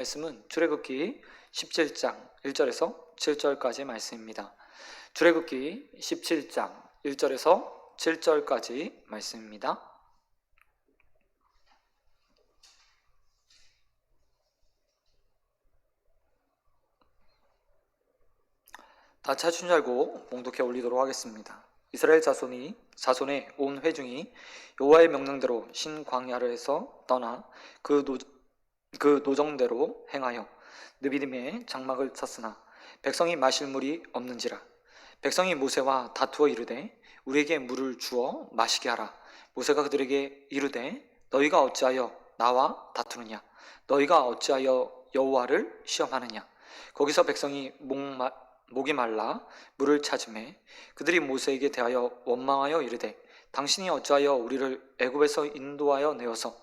말씀은 출애굽기 17장 1절에서 7절까지 말씀입니다. 출애굽기 17장 1절에서 7절까지 말씀입니다. 다 찾으신 줄 알고 봉독해 올리도록 하겠습니다. 이스라엘 자손의 온 회중이 여호와의 명령대로 신광야에서 떠나 그 노정대로 행하여 느비딤에 장막을 쳤으나 백성이 마실 물이 없는지라. 백성이 모세와 다투어 이르되 우리에게 물을 주어 마시게 하라. 모세가 그들에게 이르되 너희가 어찌하여 나와 다투느냐? 너희가 어찌하여 여호와를 시험하느냐? 거기서 백성이 목이 말라 물을 찾으매 그들이 모세에게 대하여 원망하여 이르되 당신이 어찌하여 우리를 애굽에서 인도하여 내어서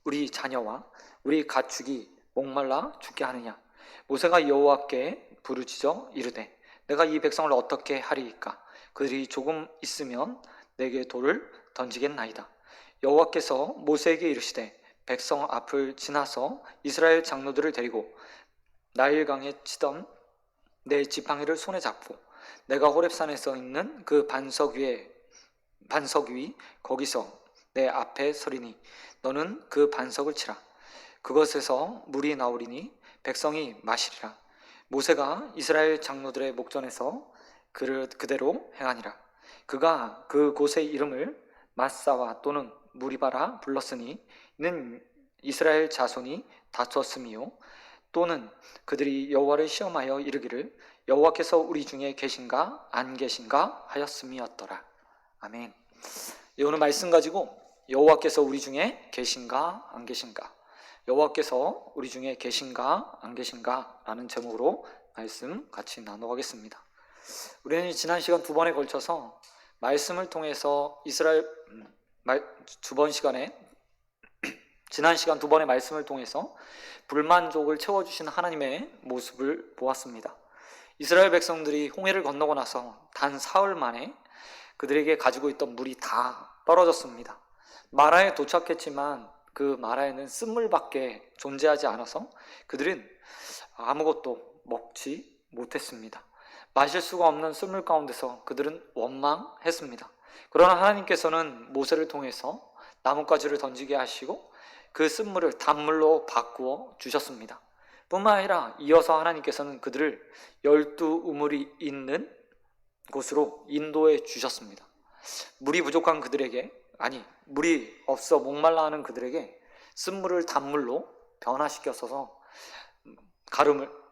우리 자녀와 우리 가축이 목말라 죽게 하느냐? 모세가 여호와께 부르짖어 이르되 내가 이 백성을 어떻게 하리이까? 그들이 조금 있으면 내게 돌을 던지겠나이다. 여호와께서 모세에게 이르시되 백성 앞을 지나서 이스라엘 장로들을 데리고 나일강에 치던 내 지팡이를 손에 잡고 내가 호렙산에서 있는 그 반석 위 거기서 내 앞에 서리니 너는 그 반석을 치라. 그것에서 물이 나오리니 백성이 마시리라. 모세가 이스라엘 장로들의 목전에서 그대로 행하니라. 그가 그 곳의 이름을 마사와 또는 무리바라 불렀으니 이는 이스라엘 자손이 다투었음이요 또는 그들이 여호와를 시험하여 이르기를 여호와께서 우리 중에 계신가 안 계신가 하였음이었더라. 아멘. 오늘 말씀 가지고 여호와께서 우리 중에 계신가 안 계신가, 여호와께서 우리 중에 계신가 안 계신가 라는 제목으로 말씀 같이 나눠가겠습니다. 우리는 지난 시간 두 번에 걸쳐서 말씀을 통해서 지난 시간 두 번의 말씀을 통해서 불만족을 채워주시는 하나님의 모습을 보았습니다. 이스라엘 백성들이 홍해를 건너고 나서 단 사흘 만에 그들에게 가지고 있던 물이 다 떨어졌습니다. 마라에 도착했지만 그 마라에는 쓴물밖에 존재하지 않아서 그들은 아무것도 먹지 못했습니다. 마실 수가 없는 쓴물 가운데서 그들은 원망했습니다. 그러나 하나님께서는 모세를 통해서 나뭇가지를 던지게 하시고 그 쓴물을 단물로 바꾸어 주셨습니다. 뿐만 아니라 이어서 하나님께서는 그들을 12우물이 있는 곳으로 인도해 주셨습니다. 물이 부족한 그들에게, 물이 없어 목말라 하는 그들에게 쓴물을 단물로 변화시켜서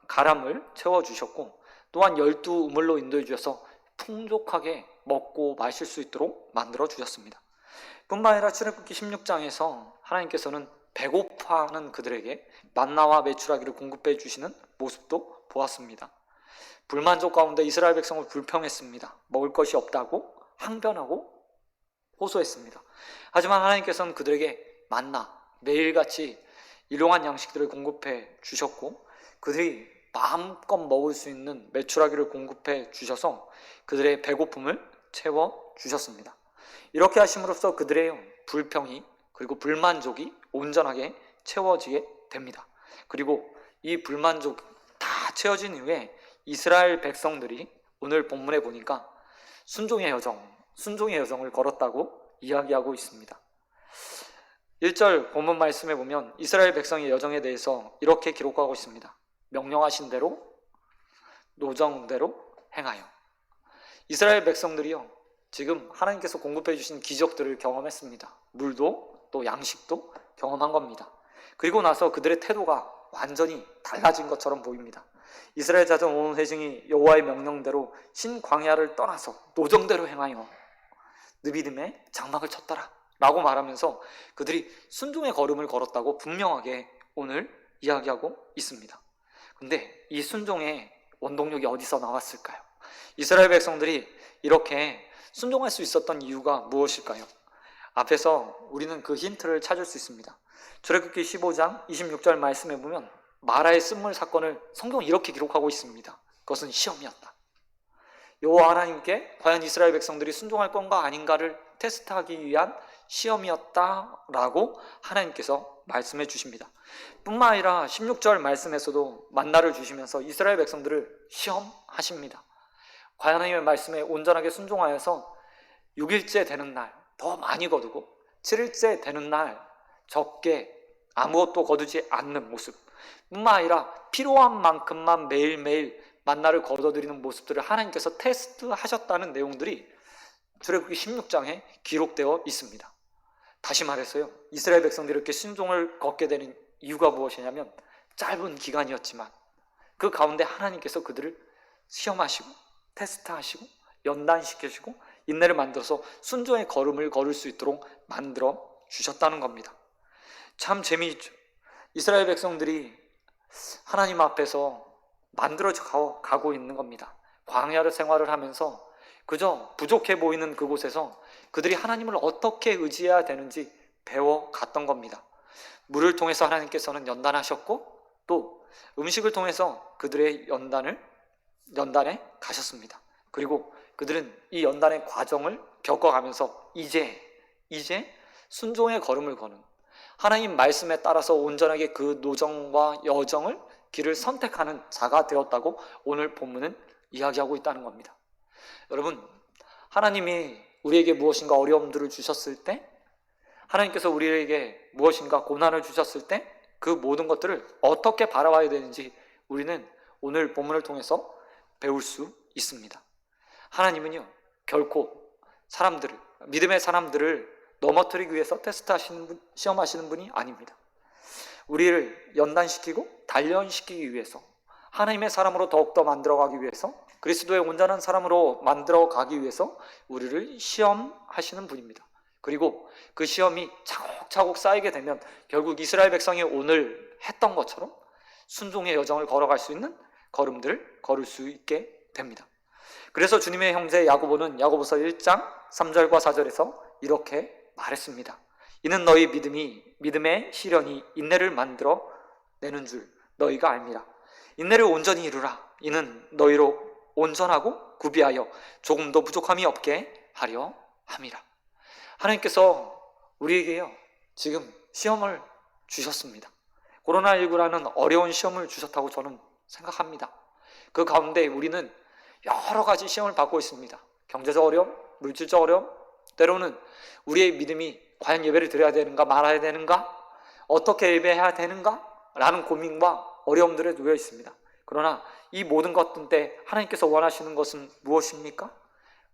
가람을 채워주셨고 또한 12우물로 인도해 주셔서 풍족하게 먹고 마실 수 있도록 만들어 주셨습니다. 뿐만 아니라 출애굽기 16장에서 하나님께서는 배고파하는 그들에게 만나와 메추라기를 공급해 주시는 모습도 보았습니다. 불만족 가운데 이스라엘 백성을 불평했습니다. 먹을 것이 없다고 항변하고 호소했습니다. 하지만 하나님께서는 그들에게 만나 매일같이 일용할 양식들을 공급해 주셨고 그들이 마음껏 먹을 수 있는 메추라기를 공급해 주셔서 그들의 배고픔을 채워 주셨습니다. 이렇게 하심으로써 그들의 불평이 그리고 불만족이 온전하게 채워지게 됩니다. 그리고 이 불만족 다 채워진 이후에 이스라엘 백성들이 오늘 본문에 보니까 순종의 여정을 걸었다고 이야기하고 있습니다. 1절 본문 말씀에 보면 이스라엘 백성의 여정에 대해서 이렇게 기록하고 있습니다. 명령하신 대로 노정대로 행하여. 이스라엘 백성들이요 지금 하나님께서 공급해 주신 기적들을 경험했습니다. 물도 또 양식도 경험한 겁니다. 그리고 나서 그들의 태도가 완전히 달라진 것처럼 보입니다. 이스라엘 자손 온 회중이 여호와의 명령대로 신광야를 떠나서 노정대로 행하여 느비딤에 장막을 쳤더라 라고 말하면서 그들이 순종의 걸음을 걸었다고 분명하게 오늘 이야기하고 있습니다. 근데 이 순종의 원동력이 어디서 나왔을까요? 이스라엘 백성들이 이렇게 순종할 수 있었던 이유가 무엇일까요? 앞에서 우리는 그 힌트를 찾을 수 있습니다. 출애굽기 15장 26절 말씀에 보면 마라의 쓴물 사건을 성경은 이렇게 기록하고 있습니다. 그것은 시험이었다. 여호와 하나님께 과연 이스라엘 백성들이 순종할 건가 아닌가를 테스트하기 위한 시험이었다라고 하나님께서 말씀해 주십니다. 뿐만 아니라 16절 말씀에서도 만나를 주시면서 이스라엘 백성들을 시험하십니다. 하나님의 말씀에 온전하게 순종하여서 6일째 되는 날 더 많이 거두고 7일째 되는 날 적게 아무것도 거두지 않는 모습, 뿐만 아니라 필요한 만큼만 매일매일 만나를 거둬들이는 모습들을 하나님께서 테스트하셨다는 내용들이 출애굽기 16장에 기록되어 있습니다. 다시 말해서요, 이스라엘 백성들이 이렇게 순종을 걷게 되는 이유가 무엇이냐면 짧은 기간이었지만 그 가운데 하나님께서 그들을 시험하시고 테스트하시고 연단시키시고 인내를 만들어서 순종의 걸음을 걸을 수 있도록 만들어 주셨다는 겁니다. 참 재미있죠. 이스라엘 백성들이 하나님 앞에서 만들어져 가고 있는 겁니다. 광야를 생활을 하면서 그저 부족해 보이는 그곳에서 그들이 하나님을 어떻게 의지해야 되는지 배워갔던 겁니다. 물을 통해서 하나님께서는 연단하셨고 또 음식을 통해서 그들의 연단에 가셨습니다. 그리고 그들은 이 연단의 과정을 겪어가면서 이제 순종의 걸음을 거는 하나님 말씀에 따라서 온전하게 그 노정과 여정을 길을 선택하는 자가 되었다고 오늘 본문은 이야기하고 있다는 겁니다. 여러분, 하나님이 우리에게 무엇인가 어려움들을 주셨을 때, 하나님께서 우리에게 무엇인가 고난을 주셨을 때 그 모든 것들을 어떻게 바라봐야 되는지 우리는 오늘 본문을 통해서 배울 수 있습니다. 하나님은요, 결코 믿음의 사람들을 넘어뜨리기 위해서 시험하시는 분이 아닙니다. 우리를 연단시키고 단련시키기 위해서, 하나님의 사람으로 더욱더 만들어가기 위해서, 그리스도의 온전한 사람으로 만들어가기 위해서 우리를 시험하시는 분입니다. 그리고 그 시험이 차곡차곡 쌓이게 되면 결국 이스라엘 백성이 오늘 했던 것처럼 순종의 여정을 걸어갈 수 있는 걸음들을 걸을 수 있게 됩니다. 그래서 주님의 형제 야고보는 야고보서 1장 3절과 4절에서 이렇게 말했습니다. 이는 너희 믿음의 시련이 인내를 만들어 내는 줄 너희가 알미라. 인내를 온전히 이루라. 이는 너희로 온전하고 구비하여 조금도 부족함이 없게 하려 함이라. 하나님께서 우리에게요, 지금 시험을 주셨습니다. 코로나19라는 어려운 시험을 주셨다고 저는 생각합니다. 그 가운데 우리는 여러 가지 시험을 받고 있습니다. 경제적 어려움, 물질적 어려움, 때로는 우리의 믿음이 과연 예배를 드려야 되는가 말아야 되는가, 어떻게 예배해야 되는가 라는 고민과 어려움들에 놓여 있습니다. 그러나 이 모든 것들 때 하나님께서 원하시는 것은 무엇입니까?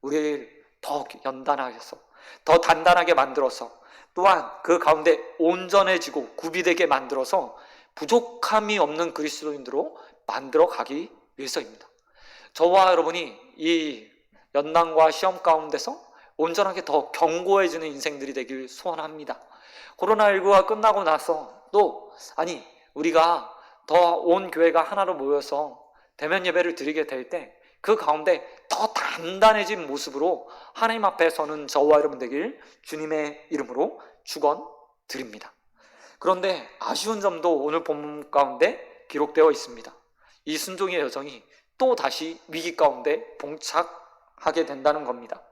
우리를 더 연단하셔서 더 단단하게 만들어서 또한 그 가운데 온전해지고 구비되게 만들어서 부족함이 없는 그리스도인으로 만들어 가기 위해서입니다. 저와 여러분이 이 연단과 시험 가운데서 온전하게 더 견고해지는 인생들이 되길 소원합니다. 코로나19가 끝나고 나서 우리가 더 온 교회가 하나로 모여서 대면 예배를 드리게 될 때 그 가운데 더 단단해진 모습으로 하나님 앞에 서는 저와 여러분 되길 주님의 이름으로 축원드립니다. 그런데 아쉬운 점도 오늘 본문 가운데 기록되어 있습니다. 이 순종의 여정이 또 다시 위기 가운데 봉착하게 된다는 겁니다.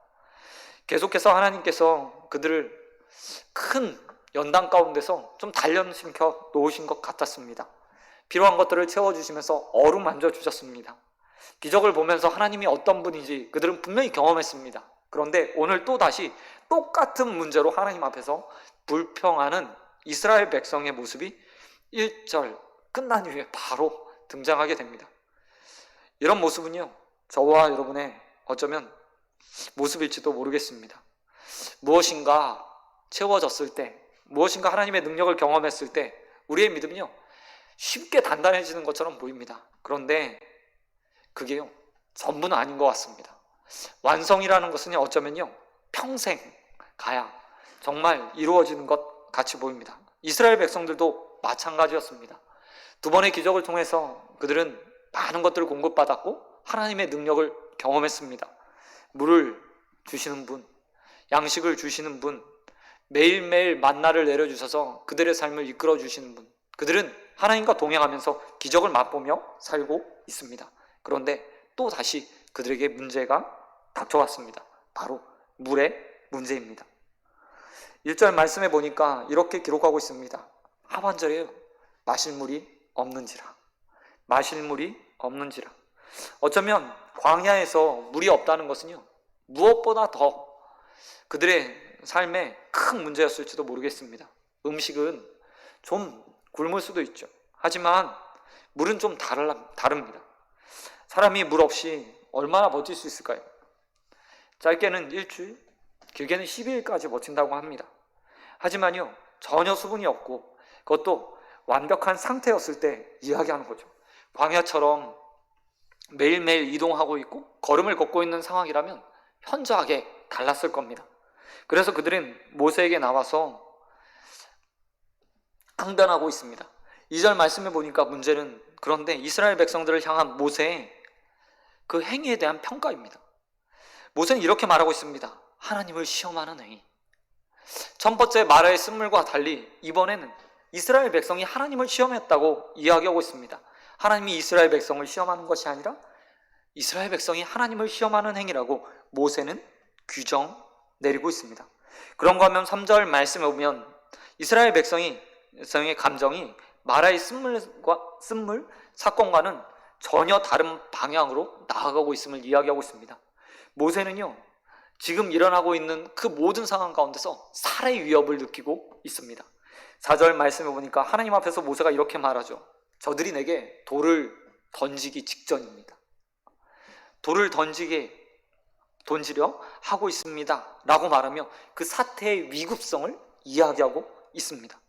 계속해서 하나님께서 그들을 큰 연단 가운데서 좀 단련시켜 놓으신 것 같았습니다. 필요한 것들을 채워주시면서 어루만져 주셨습니다. 기적을 보면서 하나님이 어떤 분인지 그들은 분명히 경험했습니다. 그런데 오늘 또 다시 똑같은 문제로 하나님 앞에서 불평하는 이스라엘 백성의 모습이 1절 끝난 이후에 바로 등장하게 됩니다. 이런 모습은요, 저와 여러분의 어쩌면 모습일지도 모르겠습니다. 무엇인가 채워졌을 때, 무엇인가 하나님의 능력을 경험했을 때 우리의 믿음은요, 쉽게 단단해지는 것처럼 보입니다. 그런데 그게요, 전부는 아닌 것 같습니다. 완성이라는 것은 어쩌면요, 평생 가야 정말 이루어지는 것 같이 보입니다. 이스라엘 백성들도 마찬가지였습니다. 두 번의 기적을 통해서 그들은 많은 것들을 공급받았고 하나님의 능력을 경험했습니다. 물을 주시는 분, 양식을 주시는 분, 매일매일 만나를 내려주셔서 그들의 삶을 이끌어 주시는 분, 그들은 하나님과 동행하면서 기적을 맛보며 살고 있습니다. 그런데 또 다시 그들에게 문제가 닥쳐왔습니다. 바로 물의 문제입니다. 1절 말씀해 보니까 이렇게 기록하고 있습니다. 하반절이에요. 마실 물이 없는지라. 마실 물이 없는지라. 어쩌면 광야에서 물이 없다는 것은요, 무엇보다 더 그들의 삶에 큰 문제였을지도 모르겠습니다. 음식은 좀 굶을 수도 있죠. 하지만 물은 좀 다릅니다. 사람이 물 없이 얼마나 버틸 수 있을까요? 짧게는 일주일, 길게는 12일까지 버틴다고 합니다. 하지만요, 전혀 수분이 없고 그것도 완벽한 상태였을 때 이야기하는 거죠. 광야처럼 매일매일 이동하고 있고 걸음을 걷고 있는 상황이라면 현저하게 달랐을 겁니다. 그래서 그들은 모세에게 나와서 항변하고 있습니다. 2절 말씀해 보니까 문제는, 그런데 이스라엘 백성들을 향한 모세의 그 행위에 대한 평가입니다. 모세는 이렇게 말하고 있습니다. 하나님을 시험하는 행위. 첫 번째 마라의 쓴물과 달리 이번에는 이스라엘 백성이 하나님을 시험했다고 이야기하고 있습니다. 하나님이 이스라엘 백성을 시험하는 것이 아니라 이스라엘 백성이 하나님을 시험하는 행위라고 모세는 규정 내리고 있습니다. 그런가 하면 3절 말씀에 보면 이스라엘 백성의 감정이 마라의 쓴물 사건과는 전혀 다른 방향으로 나아가고 있음을 이야기하고 있습니다. 모세는요, 지금 일어나고 있는 그 모든 상황 가운데서 살해의 위협을 느끼고 있습니다. 4절 말씀해 보니까 하나님 앞에서 모세가 이렇게 말하죠. 저들이 내게 돌을 던지기 직전입니다. 돌을 던지려 하고 있습니다 라고 말하며 그 사태의 위급성을 이야기하고 있습니다.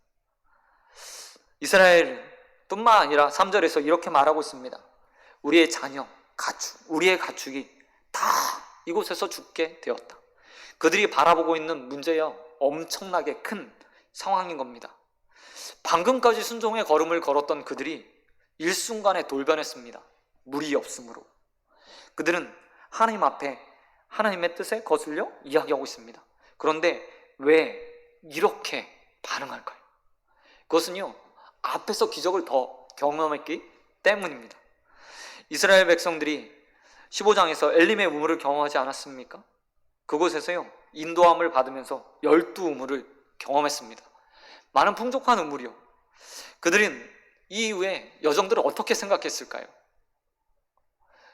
이스라엘뿐만 아니라 3절에서 이렇게 말하고 있습니다. 우리의 자녀, 우리의 가축이 다 이곳에서 죽게 되었다. 그들이 바라보고 있는 문제여 엄청나게 큰 상황인 겁니다. 방금까지 순종의 걸음을 걸었던 그들이 일순간에 돌변했습니다. 물이 없으므로. 그들은 하나님 앞에 하나님의 뜻에 거슬려 이야기하고 있습니다. 그런데 왜 이렇게 반응할까요? 그것은요, 앞에서 기적을 더 경험했기 때문입니다. 이스라엘 백성들이 15장에서 엘림의 우물을 경험하지 않았습니까? 그곳에서요, 인도함을 받으면서 12우물을 경험했습니다. 많은 풍족한 우물이요. 그들은 이 이후에 여정들을 어떻게 생각했을까요?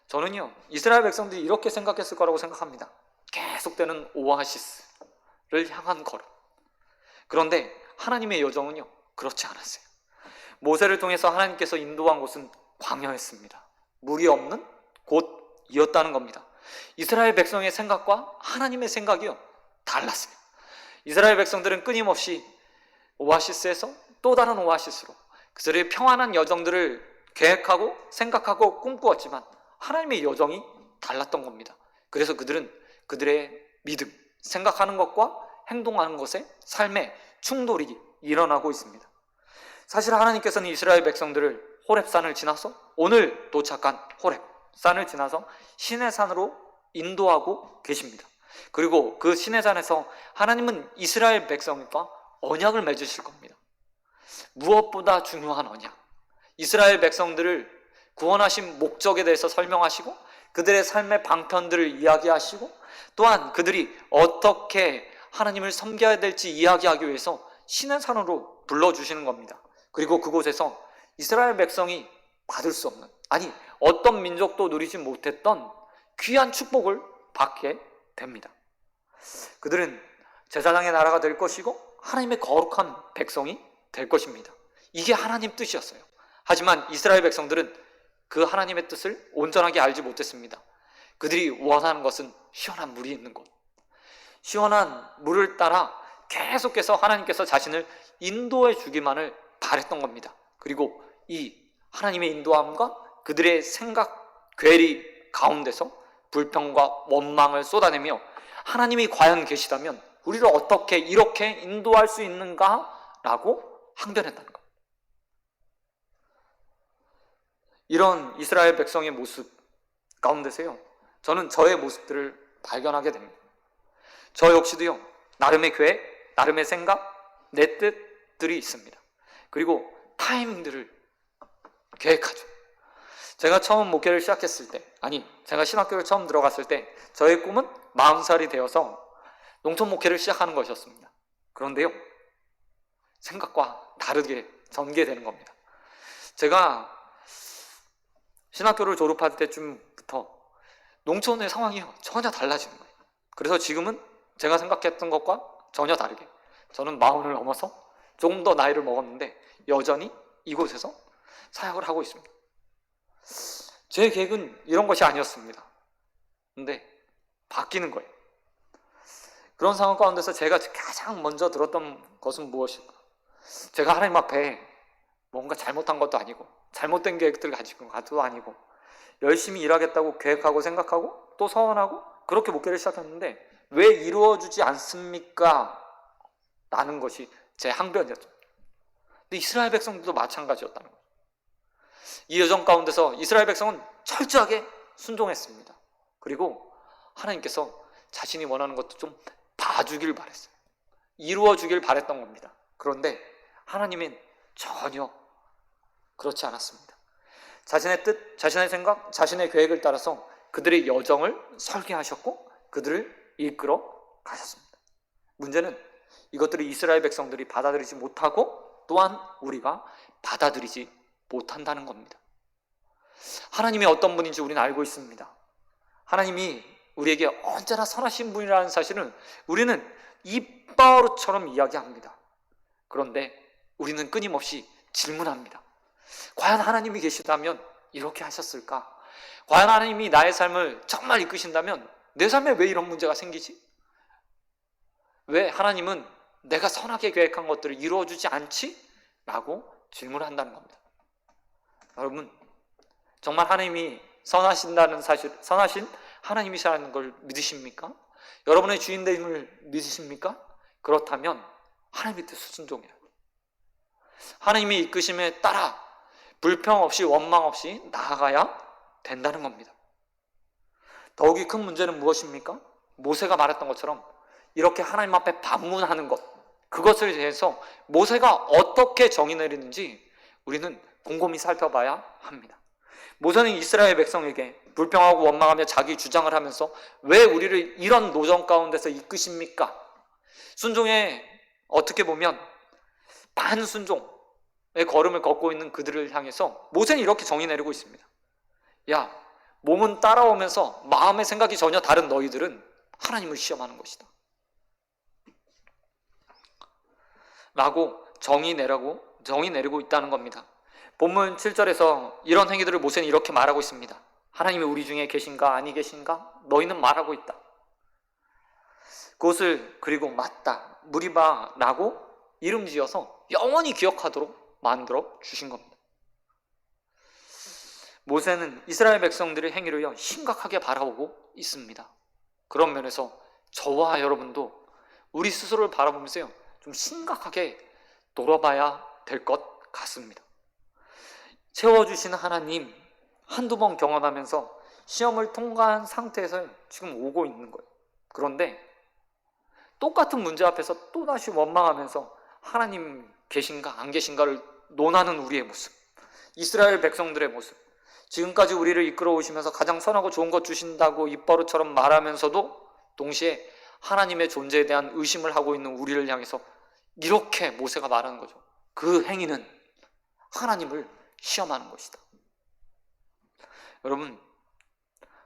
저는요, 이스라엘 백성들이 이렇게 생각했을 거라고 생각합니다. 계속되는 오아시스를 향한 걸음. 그런데 하나님의 여정은요, 그렇지 않았어요. 모세를 통해서 하나님께서 인도한 곳은 광야였습니다. 물이 없는 곳이었다는 겁니다. 이스라엘 백성의 생각과 하나님의 생각이요, 달랐어요. 이스라엘 백성들은 끊임없이 오아시스에서 또 다른 오아시스로 그들의 평안한 여정들을 계획하고 생각하고 꿈꾸었지만 하나님의 여정이 달랐던 겁니다. 그래서 그들은 그들의 믿음, 생각하는 것과 행동하는 것에 삶의 충돌이 일어나고 있습니다. 사실 하나님께서는 이스라엘 백성들을 호렙산을 지나서 오늘 도착한 호렙산을 지나서 시내산으로 인도하고 계십니다. 그리고 그 시내산에서 하나님은 이스라엘 백성과 언약을 맺으실 겁니다. 무엇보다 중요한 언약, 이스라엘 백성들을 구원하신 목적에 대해서 설명하시고 그들의 삶의 방편들을 이야기하시고 또한 그들이 어떻게 하나님을 섬겨야 될지 이야기하기 위해서 시내산으로 불러주시는 겁니다. 그리고 그곳에서 이스라엘 백성이 받을 수 없는, 아니 어떤 민족도 누리지 못했던 귀한 축복을 받게 됩니다. 그들은 제사장의 나라가 될 것이고 하나님의 거룩한 백성이 될 것입니다. 이게 하나님 뜻이었어요. 하지만 이스라엘 백성들은 그 하나님의 뜻을 온전하게 알지 못했습니다. 그들이 원하는 것은 시원한 물이 있는 곳, 시원한 물을 따라 계속해서 하나님께서 자신을 인도해 주기만을 바랬던 겁니다. 그리고 이 하나님의 인도함과 그들의 생각, 괴리 가운데서 불평과 원망을 쏟아내며 하나님이 과연 계시다면 우리를 어떻게 이렇게 인도할 수 있는가? 라고 항변했다는 것. 이런 이스라엘 백성의 모습 가운데서요, 저는 저의 모습들을 발견하게 됩니다. 저 역시도요, 나름의 계획, 나름의 생각, 내 뜻들이 있습니다. 그리고 타이밍들을 계획하죠. 제가 처음 목회를 시작했을 때, 제가 신학교를 처음 들어갔을 때 저의 꿈은 40살이 되어서 농촌 목회를 시작하는 것이었습니다. 그런데요, 생각과 다르게 전개되는 겁니다. 제가 신학교를 졸업할 때쯤부터 농촌의 상황이 전혀 달라지는 거예요. 그래서 지금은 제가 생각했던 것과 전혀 다르게 저는 40을 넘어서 조금 더 나이를 먹었는데 여전히 이곳에서 사역을 하고 있습니다. 제 계획은 이런 것이 아니었습니다. 근데 바뀌는 거예요. 그런 상황 가운데서 제가 가장 먼저 들었던 것은 무엇일까? 제가 하나님 앞에 뭔가 잘못한 것도 아니고 잘못된 계획들을 가지고 가도 아니고 열심히 일하겠다고 계획하고 생각하고 또 서원하고 그렇게 목회를 시작했는데 왜 이루어지지 않습니까? 라는 것이 제 항변이었죠. 근데 이스라엘 백성들도 마찬가지였다는 거죠. 이 여정 가운데서 이스라엘 백성은 철저하게 순종했습니다. 그리고 하나님께서 자신이 원하는 것도 좀 봐주길 바랬어요. 이루어주길 바랬던 겁니다. 그런데 하나님은 전혀 그렇지 않았습니다. 자신의 뜻, 자신의 생각, 자신의 계획을 따라서 그들의 여정을 설계하셨고 그들을 이끌어 가셨습니다. 문제는 이것들을 이스라엘 백성들이 받아들이지 못하고 또한 우리가 받아들이지 못한다는 겁니다. 하나님이 어떤 분인지 우리는 알고 있습니다. 하나님이 우리에게 언제나 선하신 분이라는 사실은 우리는 입버릇처럼 이야기합니다. 그런데 우리는 끊임없이 질문합니다. 과연 하나님이 계시다면 이렇게 하셨을까? 과연 하나님이 나의 삶을 정말 이끄신다면 내 삶에 왜 이런 문제가 생기지? 왜 하나님은 내가 선하게 계획한 것들을 이루어주지 않지? 라고 질문한다는 겁니다. 여러분, 정말 하나님이 선하신다는 사실, 선하신 하나님이시라는 걸 믿으십니까? 여러분의 주인됨을 믿으십니까? 그렇다면 하나님의 뜻을 순종해요. 하나님의 이끄심에 따라 불평 없이 원망 없이 나아가야 된다는 겁니다. 더욱이 큰 문제는 무엇입니까? 모세가 말했던 것처럼 이렇게 하나님 앞에 반문하는 것, 그것에 대해서 모세가 어떻게 정의 내리는지 우리는 곰곰이 살펴봐야 합니다. 모세는 이스라엘 백성에게 불평하고 원망하며 자기 주장을 하면서 왜 우리를 이런 노정 가운데서 이끄십니까? 순종에 어떻게 보면 반순종의 걸음을 걷고 있는 그들을 향해서 모세는 이렇게 정의 내리고 있습니다. 야, 몸은 따라오면서 마음의 생각이 전혀 다른 너희들은 하나님을 시험하는 것이다. 라고 정의 내리고 있다는 겁니다. 본문 7절에서 이런 행위들을 모세는 이렇게 말하고 있습니다. 하나님이 우리 중에 계신가 아니 계신가? 너희는 말하고 있다. 그것을 그리고 맞다, 무리바라고 이름 지어서 영원히 기억하도록 만들어 주신 겁니다. 모세는 이스라엘 백성들의 행위를 심각하게 바라보고 있습니다. 그런 면에서 저와 여러분도 우리 스스로를 바라보면서요, 좀 심각하게 돌아봐야 될 것 같습니다. 채워주시는 하나님 한두 번 경험하면서 시험을 통과한 상태에서 지금 오고 있는 거예요. 그런데 똑같은 문제 앞에서 또다시 원망하면서 하나님 계신가 안 계신가를 논하는 우리의 모습, 이스라엘 백성들의 모습, 지금까지 우리를 이끌어 오시면서 가장 선하고 좋은 것 주신다고 입버릇처럼 말하면서도 동시에 하나님의 존재에 대한 의심을 하고 있는 우리를 향해서 이렇게 모세가 말하는 거죠. 그 행위는 하나님을 시험하는 것이다. 여러분,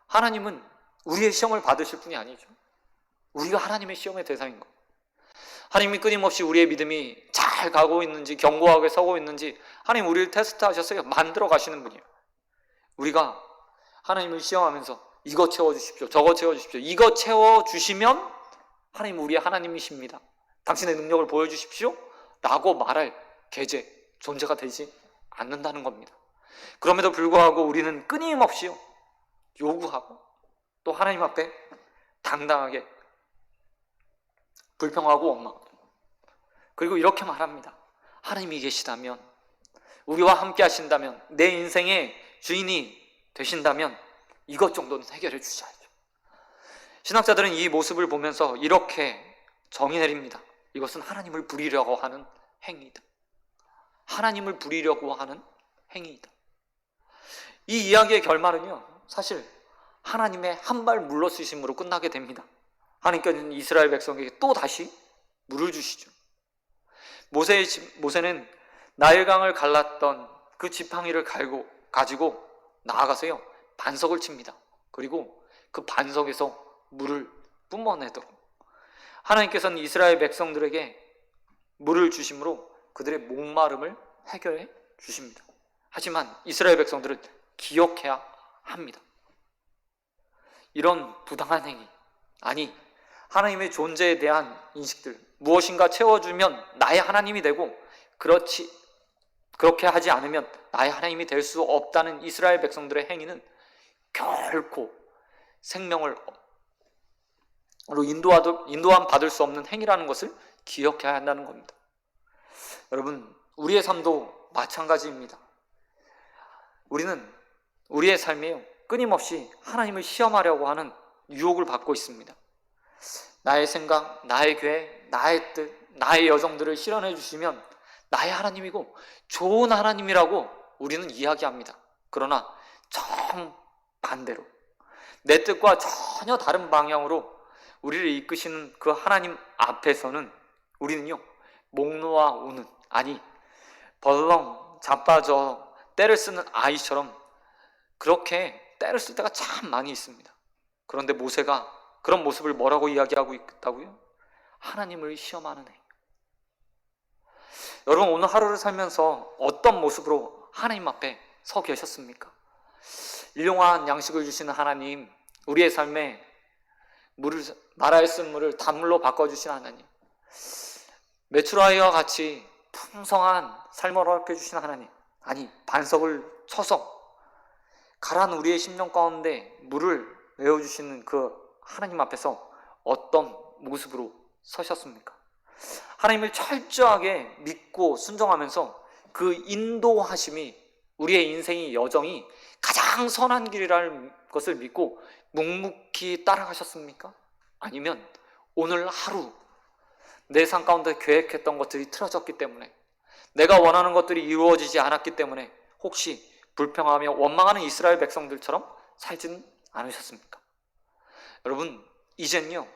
하나님은 우리의 시험을 받으실 분이 아니죠. 우리가 하나님의 시험의 대상인 거예요. 하나님이 끊임없이 우리의 믿음이 잘 가고 있는지, 견고하게 서고 있는지 하나님 우리를 테스트하셔서 만들어 가시는 분이에요. 우리가 하나님을 시험하면서 이거 채워주십시오, 저거 채워주십시오, 이거 채워주시면 하나님 우리의 하나님이십니다, 당신의 능력을 보여주십시오 라고 말할 계제, 존재가 되지 않는다는 겁니다. 그럼에도 불구하고 우리는 끊임없이요 요구하고 또 하나님 앞에 당당하게 불평하고 원망하고, 그리고 이렇게 말합니다. 하나님이 계시다면, 우리와 함께 하신다면, 내 인생의 주인이 되신다면 이것 정도는 해결해 주셔야죠. 신학자들은 이 모습을 보면서 이렇게 정의 내립니다. 이것은 하나님을 부리려고 하는 행위이다. 하나님을 부리려고 하는 행위이다. 이 이야기의 결말은요, 사실 하나님의 한 발 물러쓰심으로 끝나게 됩니다. 하나님께서는 이스라엘 백성에게 또 다시 물을 주시죠. 모세는 나일강을 갈랐던 그 지팡이를 가지고 나아가서요, 반석을 칩니다. 그리고 그 반석에서 물을 뿜어내도록 하나님께서는 이스라엘 백성들에게 물을 주심으로 그들의 목마름을 해결해 주십니다. 하지만 이스라엘 백성들은 기억해야 합니다. 이런 부당한 행위, 아니 하나님의 존재에 대한 인식들, 무엇인가 채워주면 나의 하나님이 되고 그렇게 하지 않으면 나의 하나님이 될 수 없다는 이스라엘 백성들의 행위는 결코 생명으로 인도함 받을 수 없는 행위라는 것을 기억해야 한다는 겁니다. 여러분, 우리의 삶도 마찬가지입니다. 우리는 우리의 삶에요, 끊임없이 하나님을 시험하려고 하는 유혹을 받고 있습니다. 나의 생각, 나의 계획, 나의 뜻, 나의 여정들을 실현해 주시면 나의 하나님이고 좋은 하나님이라고 우리는 이야기합니다. 그러나 정반대로 내 뜻과 전혀 다른 방향으로 우리를 이끄시는 그 하나님 앞에서는 우리는요, 목 놓아 우는, 아니 벌렁 자빠져 때를 쓰는 아이처럼 그렇게 때를 쓸 때가 참 많이 있습니다. 그런데 모세가 그런 모습을 뭐라고 이야기하고 있다고요? 하나님을 시험하는 행. 여러분, 오늘 하루를 살면서 어떤 모습으로 하나님 앞에 서 계셨습니까? 일용한 양식을 주시는 하나님, 우리의 삶에 마라에 쓴 물을 단물로 바꿔주신 하나님, 메추라이와 같이 풍성한 삶을 허락해 주신 하나님, 아니 반석을 쳐서 가란 우리의 심령 가운데 물을 내어주시는 그 하나님 앞에서 어떤 모습으로 서셨습니까? 하나님을 철저하게 믿고 순종하면서 그 인도하심이 우리의 인생의 여정이 가장 선한 길이라는 것을 믿고 묵묵히 따라가셨습니까? 아니면 오늘 하루 내 삶 가운데 계획했던 것들이 틀어졌기 때문에, 내가 원하는 것들이 이루어지지 않았기 때문에 혹시 불평하며 원망하는 이스라엘 백성들처럼 살지는 않으셨습니까? 여러분, 이젠요,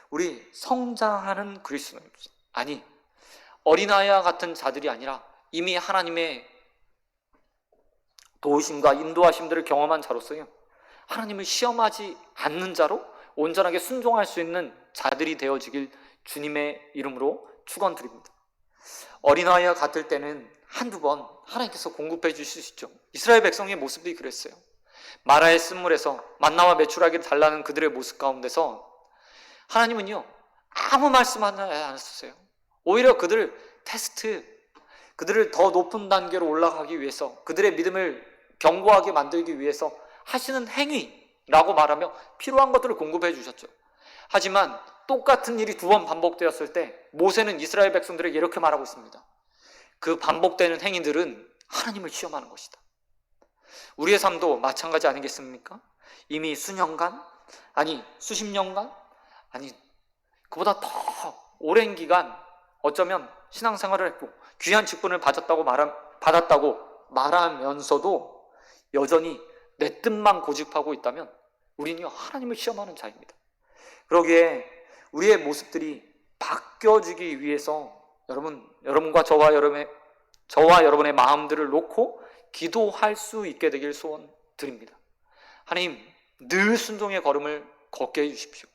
우리 성장하는 그리스도인, 아니 어린아이와 같은 자들이 아니라 이미 하나님의 도우심과 인도하심들을 경험한 자로서요, 하나님을 시험하지 않는 자로 온전하게 순종할 수 있는 자들이 되어지길 주님의 이름으로 축원드립니다. 어린아이와 같을 때는 한두 번 하나님께서 공급해 주실 수 있죠. 이스라엘 백성의 모습이 그랬어요. 마라의 쓴물에서 만나와 메추라기를 달라는 그들의 모습 가운데서 하나님은요, 아무 말씀 하지 않았어요. 오히려 그들을 그들을 더 높은 단계로 올라가기 위해서, 그들의 믿음을 견고하게 만들기 위해서 하시는 행위라고 말하며 필요한 것들을 공급해 주셨죠. 하지만 똑같은 일이 두 번 반복되었을 때 모세는 이스라엘 백성들에게 이렇게 말하고 있습니다. 그 반복되는 행위들은 하나님을 시험하는 것이다. 우리의 삶도 마찬가지 아니겠습니까? 이미 수년간, 아니 수십 년간, 아니 그보다 더 오랜 기간 어쩌면 신앙생활을 했고 귀한 직분을 받았다고 말하면서도 여전히 내 뜻만 고집하고 있다면 우리는 하나님을 시험하는 자입니다. 그러기에 우리의 모습들이 바뀌어지기 위해서 여러분과 저와 여러분의 마음들을 놓고 기도할 수 있게 되길 소원드립니다. 하나님, 늘 순종의 걸음을 걷게 해주십시오.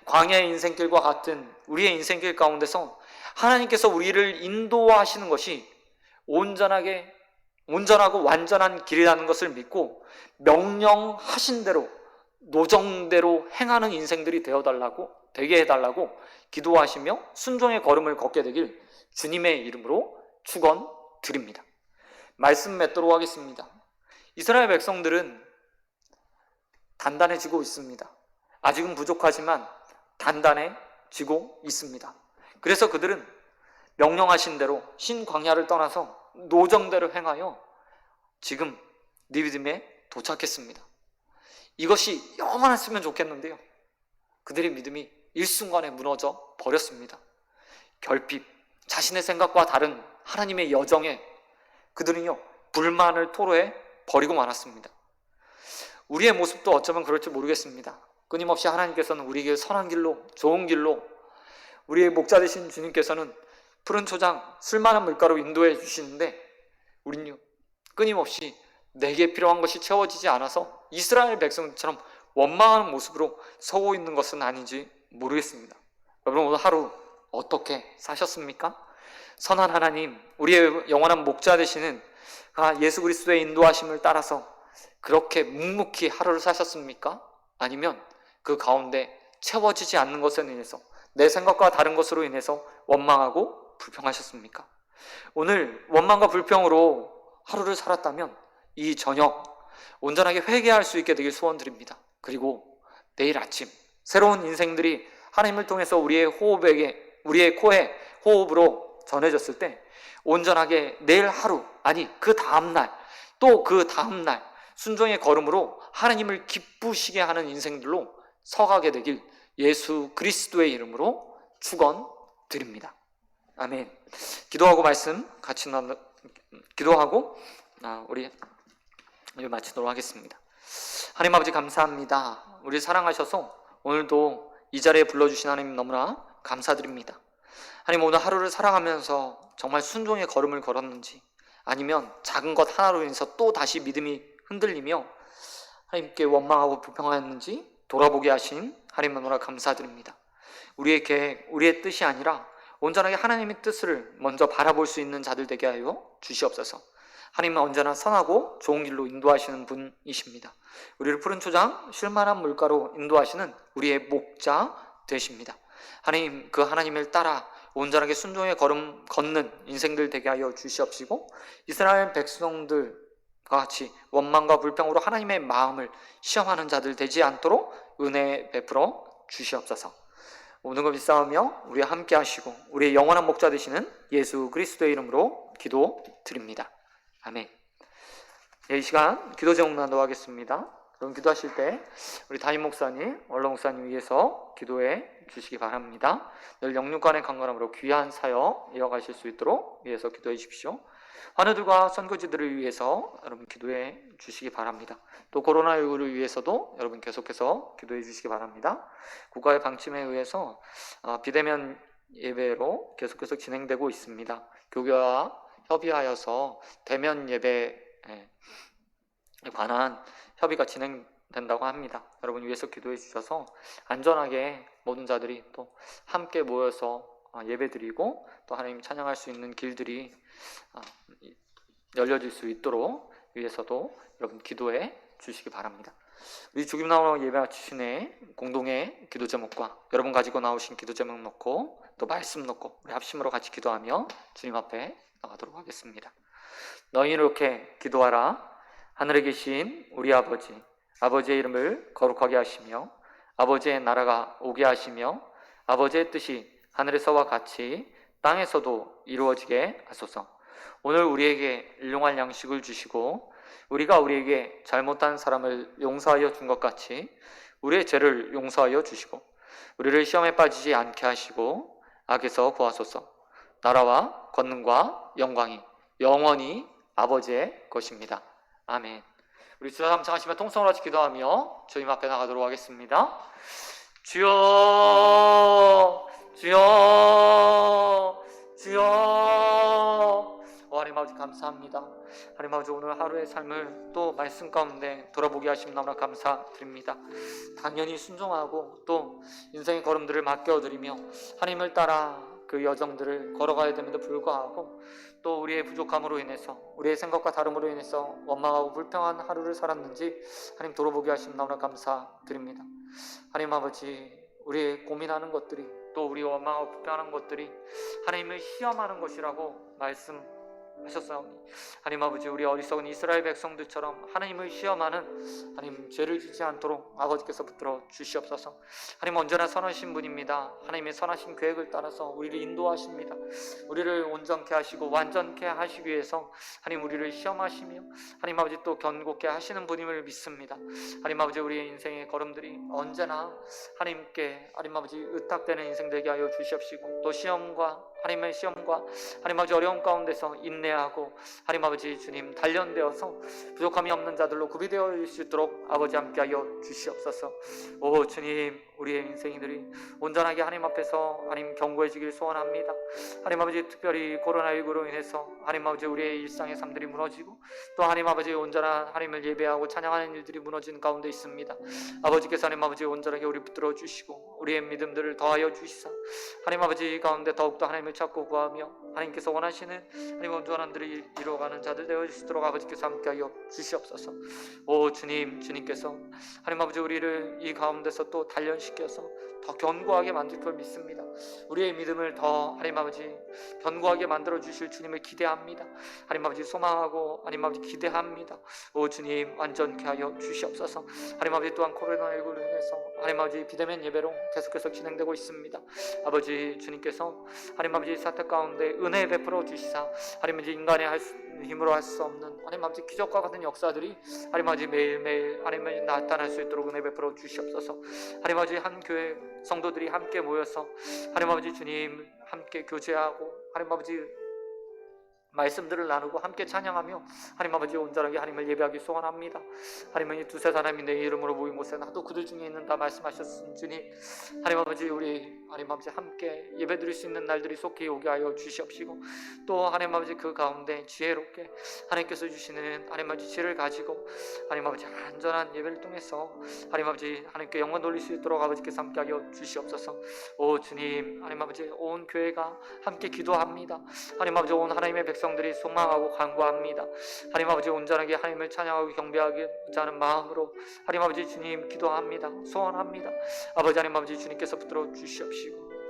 광야의 인생길과 같은 우리의 인생길 가운데서 하나님께서 우리를 인도하시는 것이 온전하고 완전한 길이라는 것을 믿고 명령하신 대로 노정대로 행하는 인생들이 되게 해달라고 기도하시며 순종의 걸음을 걷게 되길 주님의 이름으로 축원드립니다. 말씀 맺도록 하겠습니다. 이스라엘 백성들은 단단해지고 있습니다. 아직은 부족하지만 단단해지고 있습니다. 그래서 그들은 명령하신 대로 신광야를 떠나서 노정대로 행하여 지금 니비딤에 도착했습니다. 이것이 영원했으면 좋겠는데요, 그들의 믿음이 일순간에 무너져 버렸습니다. 결핍, 자신의 생각과 다른 하나님의 여정에 그들은요 불만을 토로해 버리고 말았습니다. 우리의 모습도 어쩌면 그럴지 모르겠습니다. 끊임없이 하나님께서는 우리에게 선한 길로, 좋은 길로, 우리의 목자 되신 주님께서는 푸른 초장, 쓸만한 물가로 인도해 주시는데 우리는요 끊임없이 내게 필요한 것이 채워지지 않아서 이스라엘 백성처럼 원망하는 모습으로 서고 있는 것은 아닌지 모르겠습니다. 여러분 오늘 하루 어떻게 사셨습니까? 선한 하나님, 우리의 영원한 목자 되시는 예수 그리스도의 인도하심을 따라서 그렇게 묵묵히 하루를 사셨습니까? 아니면 그 가운데 채워지지 않는 것에 인해서 내 생각과 다른 것으로 인해서 원망하고 불평하셨습니까? 오늘 원망과 불평으로 하루를 살았다면 이 저녁 온전하게 회개할 수 있게 되길 소원드립니다. 그리고 내일 아침 새로운 인생들이 하나님을 통해서 우리의 코에 호흡으로 전해졌을 때 온전하게 내일 하루, 아니 그 다음날, 또 그 다음날 순종의 걸음으로 하나님을 기쁘시게 하는 인생들로 서가게 되길 예수 그리스도의 이름으로 축원드립니다. 아멘. 기도하고 말씀 같이 기도하고 우리 마치도록 하겠습니다. 하나님 아버지 감사합니다. 우리 사랑하셔서 오늘도 이 자리에 불러주신 하나님 너무나 감사드립니다. 하나님 오늘 하루를 살아가면서 정말 순종의 걸음을 걸었는지 아니면 작은 것 하나로 인해서 또 다시 믿음이 흔들리며 하나님께 원망하고 불평하였는지 돌아보게 하신 하나님 너무나 감사드립니다. 우리의 계획, 우리의 뜻이 아니라 온전하게 하나님의 뜻을 먼저 바라볼 수 있는 자들 되게 하여 주시옵소서. 하나님은 언제나 선하고 좋은 길로 인도하시는 분이십니다. 우리를 푸른 초장, 쉴만한 물가로 인도하시는 우리의 목자 되십니다. 하나님, 그 하나님을 따라 온전하게 순종의 걸음 걷는 인생들 되게 하여 주시옵시고 이스라엘 백성들과 같이 원망과 불평으로 하나님의 마음을 시험하는 자들 되지 않도록 은혜 베풀어 주시옵소서. 모든 것 비싸우며 우리와 함께 하시고 우리의 영원한 목자 되시는 예수 그리스도의 이름으로 기도드립니다. 아멘. 이 시간 기도 제목 나누겠습니다. 그럼 기도하실 때 우리 담임 목사님, 원로 목사님 위해서 기도해 주시기 바랍니다. 늘 영육간의 강건함으로 귀한 사역 이어가실 수 있도록 위해서 기도해 주십시오. 환우들과 선교지들을 위해서 여러분 기도해 주시기 바랍니다. 또 코로나19를 위해서도 여러분 계속해서 기도해 주시기 바랍니다. 국가의 방침에 의해서 비대면 예배로 계속해서 진행되고 있습니다. 교회와 협의하여서 대면 예배에 관한 협의가 진행된다고 합니다. 여러분 위해서 기도해 주셔서 안전하게 모든 자들이 또 함께 모여서 예배드리고 또 하나님 찬양할 수 있는 길들이 열려질 수 있도록 위해서도 여러분 기도해 주시기 바랍니다. 우리 주님 나오는 예배 마치시네 공동의 기도 제목과 여러분 가지고 나오신 기도 제목 놓고 또 말씀 놓고 우리 합심으로 같이 기도하며 주님 앞에 나가도록 하겠습니다. 너희는 이렇게 기도하라. 하늘에 계신 우리 아버지, 아버지의 이름을 거룩하게 하시며 아버지의 나라가 오게 하시며 아버지의 뜻이 하늘에서와 같이 땅에서도 이루어지게 하소서. 오늘 우리에게 일용할 양식을 주시고 우리가 우리에게 잘못한 사람을 용서하여 준 것 같이 우리의 죄를 용서하여 주시고 우리를 시험에 빠지지 않게 하시고 악에서 구하소서. 나라와 권능과 영광이 영원히 아버지의 것입니다. 아멘. 우리 주여 함창하시며 통성으로 같이 기도하며 주님 앞에 나가도록 하겠습니다. 주여 주여 주여. 하나님 아버지 감사합니다. 하나님 아버지 오늘 하루의 삶을 또 말씀 가운데 돌아보게 하시면 너무나 감사드립니다. 당연히 순종하고 또 인생의 걸음들을 맡겨드리며 하나님을 따라 그 여정들을 걸어가야 됨에도 불구하고 또 우리의 부족함으로 인해서 우리의 생각과 다름으로 인해서 원망하고 불평한 하루를 살았는지 하나님 돌아보게 하시면 너무나 감사드립니다. 하나님 아버지 우리의 고민하는 것들이 또 우리 원망하고 불평하는 것들이 하나님을 시험하는 것이라고 말씀하셨사오니 하나님 아버지 우리 어리석은 이스라엘 백성들처럼 하나님을 시험하는 하나님 죄를 짓지 않도록 아버지께서 붙들어 주시옵소서. 하나님 언제나 선하신 분입니다. 하나님의 선하신 계획을 따라서 우리를 인도하십니다. 우리를 온전케 하시고 완전케 하시기 위해서 하나님 우리를 시험하시며 하나님 아버지 또 견고케 하시는 분임을 믿습니다. 하나님 아버지 우리의 인생의 걸음들이 언제나 하나님께 하나님 아버지 의탁되는 인생 되게 하여 주시옵시고 또 시험과 하나님의 시험과 하나님 아버지 어려움 가운데서 인내하고 하나님 아버지 주님 단련되어서 부족함이 없는 자들로 구비되어 있을 수 있도록 아버지 함께하여 주시옵소서. 오 주님, 우리의 인생들이 온전하게 하나님 앞에서 하나님 견고해지길 소원합니다. 하나님 아버지 특별히 코로나19로 인해서 하나님 아버지 우리의 일상의 삶들이 무너지고 또 하나님 아버지 온전한 하나님을 예배하고 찬양하는 일들이 무너진 가운데 있습니다. 아버지께서 하나님 아버지 온전하게 우리 붙들어 주시고 우리의 믿음들을 더하여 주시사 하나님 아버지 가운데 더욱더 하나님을 찾고 구하며 하나님께서 원하시는 하나님 온전한 들이 이루어가는 자들 되어 주시도록 아버지께서 함께하여 주시옵소서. 오 주님, 주님께서 하나님 아버지 우리를 이 가운데서 또 단련시켜서 더 견고하게 만들 걸 믿습니다. 우리의 믿음을 더 하나님 아버지 견고하게 만들어 주실 주님을 기대합니다. 하나님 아버지 소망하고 하나님 아버지 기대합니다. 오 주님, 완전케 하여 주시옵소서. 하나님 아버지 또한 코로나19로 인해서 하나님 아버지 비대면 예배로 계속해서 진행되고 있습니다. 아버지 주님께서 하나님 아버지 사태 가운데 은혜 베풀어 주시사 하나님 아버지 인간의 힘으로 할 수 없는 하나님 아버지 기적과 같은 역사들이 하나님 아버지 매일매일 하나님 아버지 나타날 수 있도록 은혜 베풀어 주시옵소서. 하나님 아버지 한 교회 성도들이 함께 모여서 하나님 아버지 주님 함께 교제하고 하나님 아버지 말씀들을 나누고 함께 찬양하며 하나님 아버지 온전하게 하나님을 예배하기 소원합니다. 하나님 두세 사람이 내 이름으로 모인 곳에 나도 그들 중에 있는다 말씀하셨은 주님, 하나님 아버지 우리 하나님 아버지 함께 예배드릴 수 있는 날들이 속히 오게 하여 주시옵시고 또 하나님 아버지 그 가운데 지혜롭게 하나님께서 주시는 하나님 아버지 지혜를 가지고 하나님 아버지 안전한 예배를 통해서 하나님 아버지 하나님께 영광 돌릴 수 있도록 아버지께서 함께 하여 주시옵소서. 오 주님, 하나님 아버지 온 교회가 함께 기도합니다. 하나님 아버지 온 하나님의 백성들이 소망하고 간구합니다. 하나님 아버지 온전하게 하나님을 찬양하고 경배하고자 하는 마음으로 하나님 아버지 주님 기도합니다. 소원합니다. 아버지 하나님 아버지 주님께서 붙들어 주시옵시고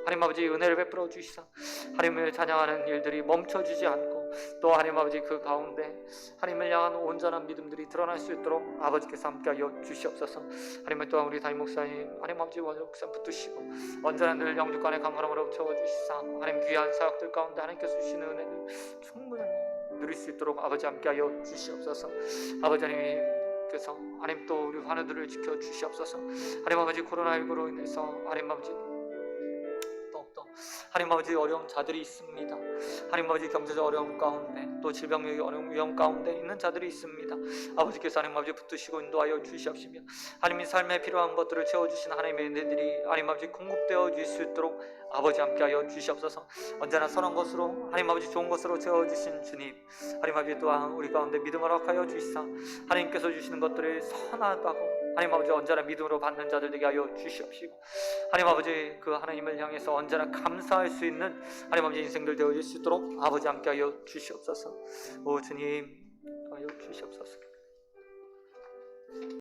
하나님 아버지 은혜를 베풀어 주시사 하나님을 찬양하는 일들이 멈춰지지 않고 또 하나님 아버지 그 가운데 하나님을 향한 온전한 믿음들이 드러날 수 있도록 아버지께서 함께하여 주시옵소서. 하나님 또한 우리 담임 목사님 하나님 아버지 원장 목사 붙드시고 온전한 늘 영주간의 강건함으로 채워주시사 하나님 귀한 사역들 가운데 하나님께서 주시는 은혜를 충분히 누릴 수 있도록 아버지 함께하여 주시옵소서. 아버지 하나님께서 하나님 또 우리 환우들을 지켜주시옵소서. 하나님 아버지 코로나19로 인해서 하나님 아버지 하나님 아버지 어려운 자들이 있습니다. 하나님 아버지 경제적 어려움 가운데 또 질병의 어려움 위험 가운데 있는 자들이 있습니다. 아버지께서 하나님 아버지 붙드시고 인도하여 주시옵시며 하나님의 삶에 필요한 것들을 채워주신 하나님의 은혜들이 하나님 아버지 공급되어 줄 수 있도록 아버지 함께하여 주시옵소서. 언제나 선한 것으로 하나님 아버지 좋은 것으로 채워주신 주님, 하나님 아버지 또한 우리 가운데 믿음을 허락하여 주시사 하나님께서 주시는 것들을 선하다고 하나님 아버지 언제나 믿음으로 받는 자들 되게 하여 주시옵시고 하나님 아버지 그 하나님을 향해서 언제나 감사할 수 있는 하나님 아버지 인생들 되어질 수 있도록 아버지 함께하여 주시옵소서. 오 주님 하여 주시옵소서.